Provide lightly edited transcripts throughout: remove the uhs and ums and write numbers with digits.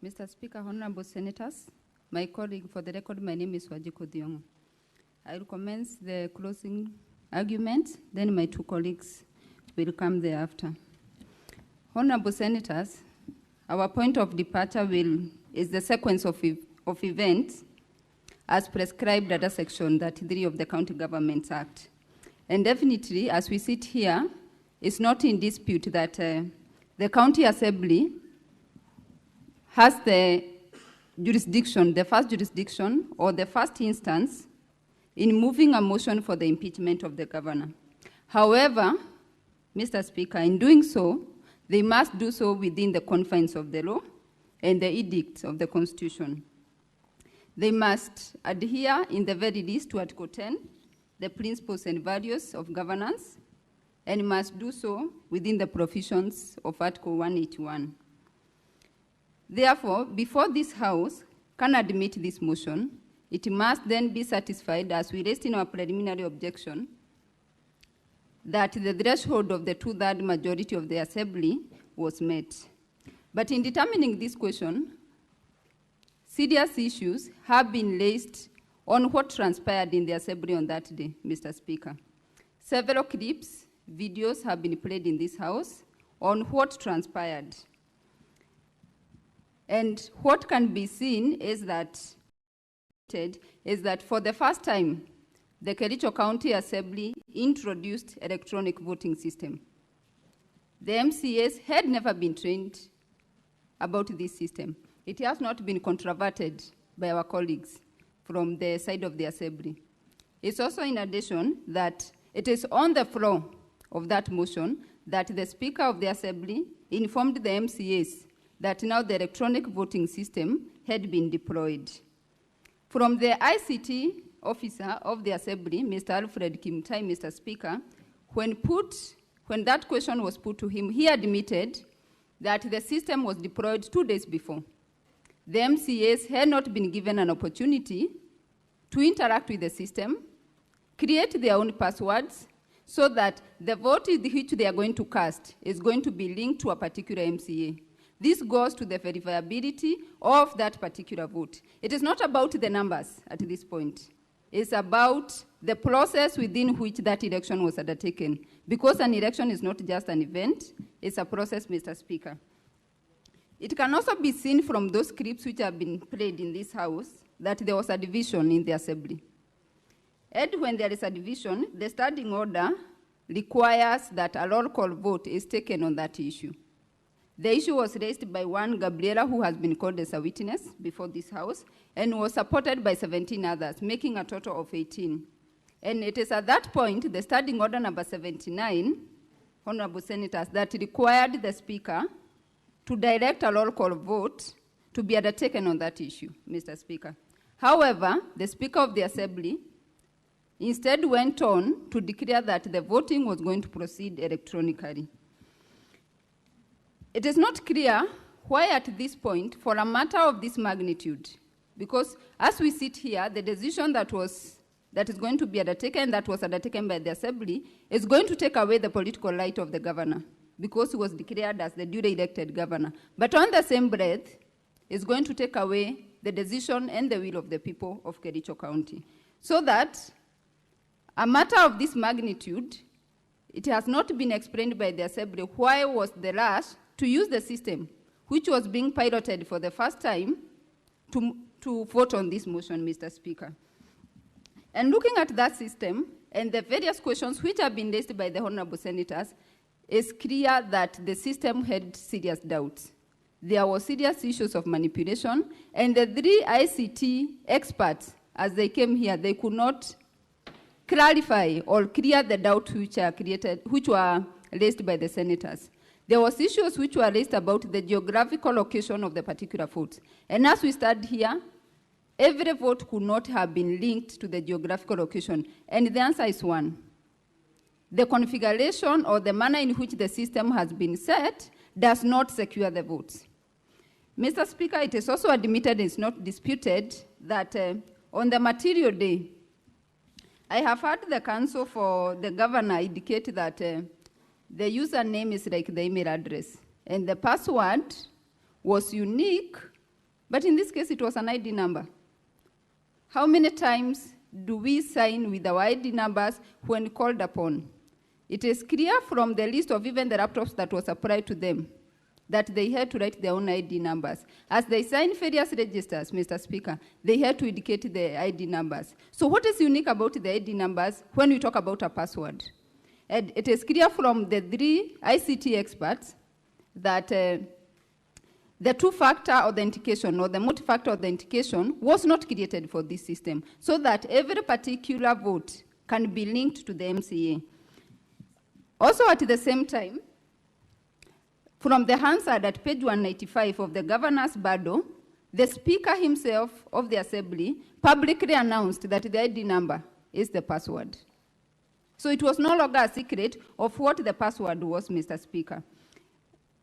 Mr. Speaker, honorable senators, my colleague, for the record, my name is Wanjiku. I will commence the closing argument, then my two colleagues will come thereafter. Honorable senators, our point of departure is the sequence of events as prescribed under Section 33 of the County Governments Act. And definitely, as we sit here, it's not in dispute that the County Assembly has the jurisdiction, the first jurisdiction or the first instance in moving a motion for the impeachment of the governor. However, Mr. Speaker, in doing so, they must do so within the confines of the law and the edicts of the Constitution. They must adhere, in the very least, to Article 10, the principles and values of governance, and must do so within the provisions of Article 181. Therefore, before this House can admit this motion, it must then be satisfied, as we raised in our preliminary objection, that the threshold of the two-thirds majority of the Assembly was met. But in determining this question, serious issues have been raised on what transpired in the Assembly on that day, Mr. Speaker. Several clips, videos have been played in this House on what transpired. And what can be seen is that for the first time, the Kericho County Assembly introduced electronic voting system. The MCAs had never been trained about this system. It has not been controverted by our colleagues from the side of the Assembly. It's also in addition that it is on the floor of that motion that the Speaker of the Assembly informed the MCAs that now the electronic voting system had been deployed. From the ICT officer of the Assembly, Mr. Alfred Kimtai, Mr. Speaker, when that question was put to him, he admitted that the system was deployed 2 days before. The MCAs had not been given an opportunity to interact with the system, create their own passwords, so that the vote which they are going to cast is going to be linked to a particular MCA. This goes to the verifiability of that particular vote. It is not about the numbers at this point. It's about the process within which that election was undertaken. Because an election is not just an event, it's a process, Mr. Speaker. It can also be seen from those clips which have been played in this House that there was a division in the Assembly. And when there is a division, the standing order requires that a roll call vote is taken on that issue. The issue was raised by one Gabriela, who has been called as a witness before this House, and was supported by 17 others, making a total of 18. And it is at that point, the standing order number 79, honorable senators, that required the Speaker to direct a roll call vote to be undertaken on that issue, Mr. Speaker. However, the Speaker of the Assembly instead went on to declare that the voting was going to proceed electronically. It is not clear why at this point, for a matter of this magnitude, because as we sit here, the decision that is going to be undertaken, that was undertaken by the Assembly, is going to take away the political right of the governor, because he was declared as the duly elected governor. But on the same breath, it's going to take away the decision and the will of the people of Kericho County. So that a matter of this magnitude, it has not been explained by the Assembly why was the rush to use the system, which was being piloted for the first time, to vote on this motion, Mr. Speaker. And looking at that system and the various questions which have been raised by the honorable senators, it's clear that the system had serious doubts. There were serious issues of manipulation, and the three ICT experts, as they came here, they could not clarify or clear the doubts which were raised by the senators. There was issues which were raised about the geographical location of the particular votes. And as we stand here, every vote could not have been linked to the geographical location. And the answer is one. The configuration or the manner in which the system has been set does not secure the votes. Mr. Speaker, it is also admitted, it's not disputed, that on the material day, I have heard the counsel for the governor indicate that the username is like the email address, and the password was unique But in this case, it was an ID number. How many times do we sign with our ID numbers when called upon? It is clear from the list of even the laptops that was applied to them that they had to write their own ID numbers. As they signed various registers, Mr. Speaker, they had to indicate the ID numbers. So what is unique about the ID numbers when we talk about a password? And it is clear from the 3 ICT experts that the two-factor authentication or the multi-factor authentication was not created for this system so that every particular vote can be linked to the MCA. Also at the same time, from the Hansard at page 195 of the governor's Bado, the Speaker himself of the Assembly publicly announced that the ID number is the password. So it was no longer a secret of what the password was, Mr. Speaker.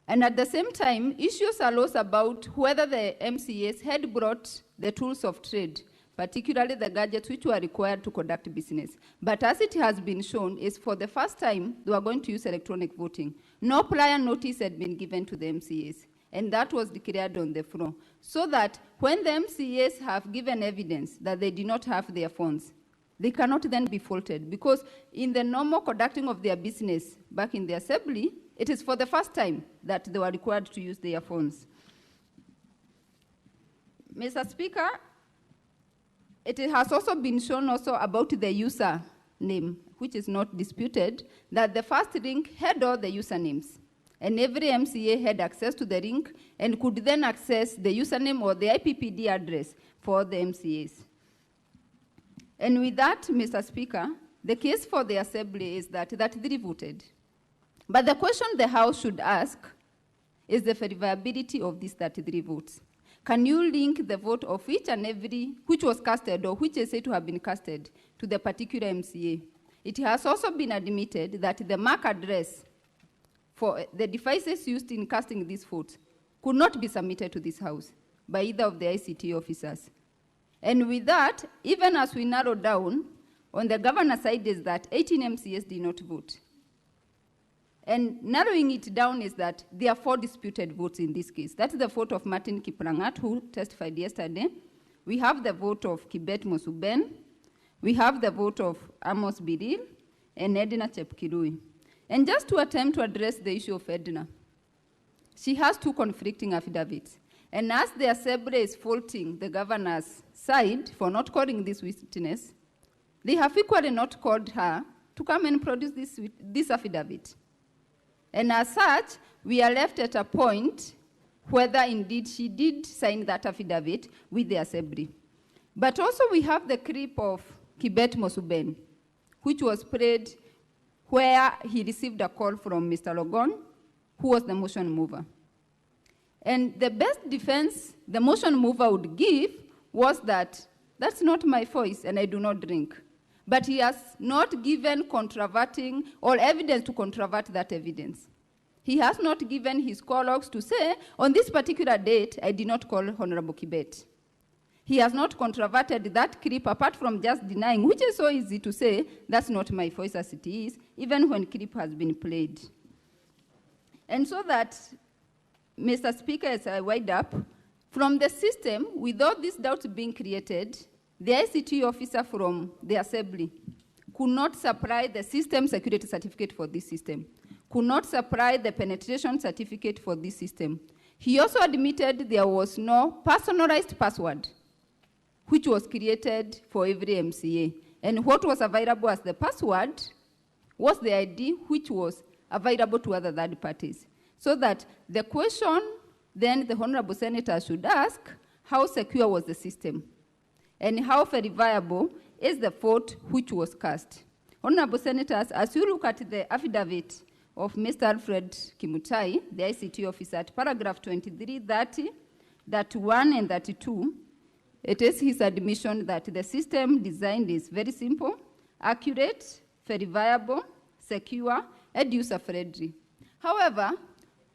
And at the same time, issues arose about whether the MCAs had brought the tools of trade, particularly the gadgets which were required to conduct business. But as it has been shown, is for the first time they were going to use electronic voting. No prior notice had been given to the MCAs, and that was declared on the floor. So that when the MCAs have given evidence that they did not have their phones, they cannot then be faulted, because in the normal conducting of their business back in the Assembly, it is for the first time that they were required to use their phones. Mr. Speaker, it has also been shown also about the user name, which is not disputed, that the first link had all the usernames. And every MCA had access to the link and could then access the username or the IPPD address for the MCAs. And with that, Mr. Speaker, the case for the Assembly is that 3 voted. But the question the House should ask is the verifiability of these 33 votes. Can you link the vote of each and every which was casted or which is said to have been casted to the particular MCA? It has also been admitted that the MAC address for the devices used in casting these votes could not be submitted to this House by either of the ICT officers. And with that, even as we narrow down, on the governor's side is that 18 MCAs did not vote. And narrowing it down is that there are 4 disputed votes in this case. That's the vote of Martin Kiprangat, who testified yesterday. We have the vote of Kibet Mosuben. We have the vote of Amos Biril and Edna Chepkirui. And just to attempt to address the issue of Edna, she has 2 conflicting affidavits. And as the Assembly is faulting the governor's side for not calling this witness, they have equally not called her to come and produce this affidavit. And as such, we are left at a point whether indeed she did sign that affidavit with the Assembly. But also we have the clip of Kibet Mosuben, which was played where he received a call from Mr. Logon, who was the motion mover. And the best defense the motion mover would give was that that's not my voice and I do not drink. But he has not given controverting or evidence to controvert that evidence. He has not given his call logs to say, on this particular date, I did not call Honorable Kibet. He has not controverted that clip apart from just denying, which is so easy to say, that's not my voice as it is, even when clip has been played. And so that, Mr. Speaker, as I wind up, from the system, with all these doubts being created, the ICT officer from the Assembly could not supply the system security certificate for this system, could not supply the penetration certificate for this system. He also admitted there was no personalized password which was created for every MCA. And what was available as the password was the ID which was available to other third parties. So that the question then the Honorable Senator should ask, how secure was the system? And how verifiable is the vote which was cast? Honorable Senators, as you look at the affidavit of Mr. Alfred Kimutai, the ICT officer, at paragraph 23, 30, 31, and 32, it is his admission that the system designed is very simple, accurate, verifiable, secure, and user-friendly. However,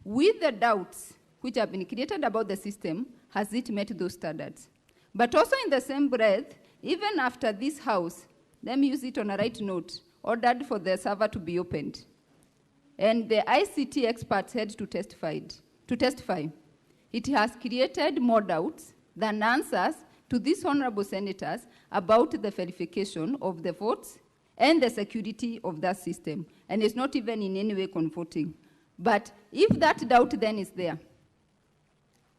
with the doubts which have been created about the system, has it met those standards? But also in the same breath, even after this House, let me use it on a right note, ordered for the server to be opened, and the ICT experts had to testify, it has created more doubts than answers to these honorable senators about the verification of the votes and the security of that system. And it's not even in any way comforting. But if that doubt then is there,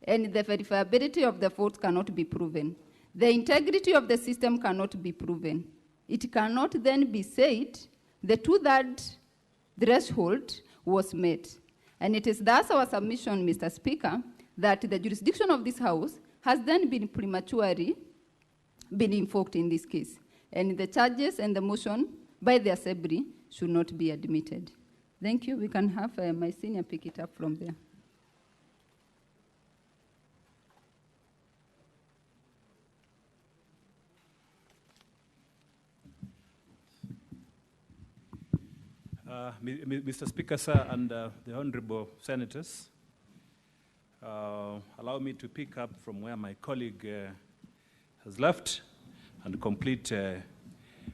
and the verifiability of the votes cannot be proven, the integrity of the system cannot be proven, it cannot then be said the two-thirds threshold was met. And it is thus our submission, Mr. Speaker, that the jurisdiction of this House has then been prematurely been invoked in this case. And the charges and the motion by the Assembly should not be admitted. Thank you. We can have my senior pick it up from there. Mr. Speaker, sir, and the honorable senators, allow me to pick up from where my colleague has left and complete